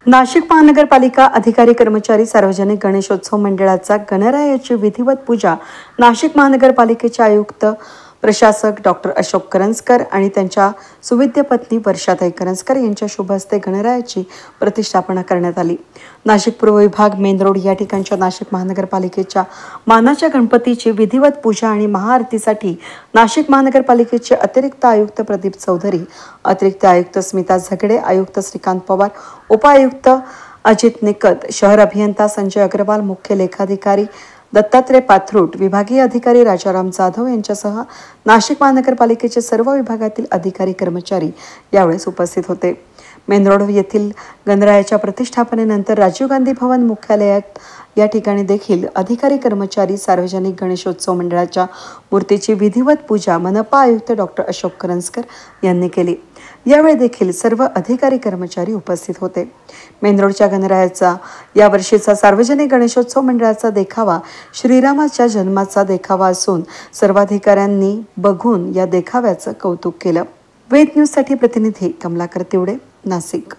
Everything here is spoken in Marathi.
नाशिक महानगरपालिका अधिकारी कर्मचारी सार्वजनिक गणेशोत्सव मंडळाचा गणरायाची विधिवत पूजा नाशिक महानगरपालिकेचे आयुक्त प्रशासक डॉक्टर अशोक करंजकर आणि त्यांच्या सुविद्य पत्नी वर्षाताई करंजकर यांच्या शुभ हस्ते गणरायाची प्रतिष्ठापना करण्यात आली। नाशिक पूर्व विभाग मेन रोड या ठिकाणच्या नाशिक महानगरपालिकेच्या मानाच्या गणपतीची विधिवत पूजा आणि महाआरतीसाठी नाशिक महानगरपालिकेचे अतिरिक्त आयुक्त प्रदीप चौधरी, अतिरिक्त आयुक्त स्मिता झगडे, आयुक्त श्रीकांत पवार, उपायुक्त अजित निकत, शहर अभियंता संजय अग्रवाल, मुख्य लेखाधिकारी दत्तात्रय पाथरूट, विभागीय अधिकारी राजाराम जाधव यांच्यासह नाशिक महानगरपालिकेचे सर्व विभागातील अधिकारी कर्मचारी यावेळेस उपस्थित होते। मेन रोड येथील गणरायाच्या प्रतिष्ठापनेनंतर राजीव गांधी भवन मुख्यालयात या ठिकाणी देखील अधिकारी कर्मचारी सार्वजनिक गणेशोत्सव मंडळाच्या मूर्तीची विधिवत पूजा मनपा आयुक्त डॉक्टर अशोक करंजकर यांनी केली। यावेळी देखील सर्व अधिकारी कर्मचारी उपस्थित होते। मेन रोडच्या गणरायाचा या वर्षीचा सार्वजनिक गणेशोत्सव मंडळाचा देखावा श्रीरामाच्या जन्माचा देखावा असून सर्व अधिकाऱ्यांनी बघून या देखाव्याचं कौतुक केलं। वेद न्यूज साठी प्रतिनिधी कमलाकर तिवडे, नाशिक।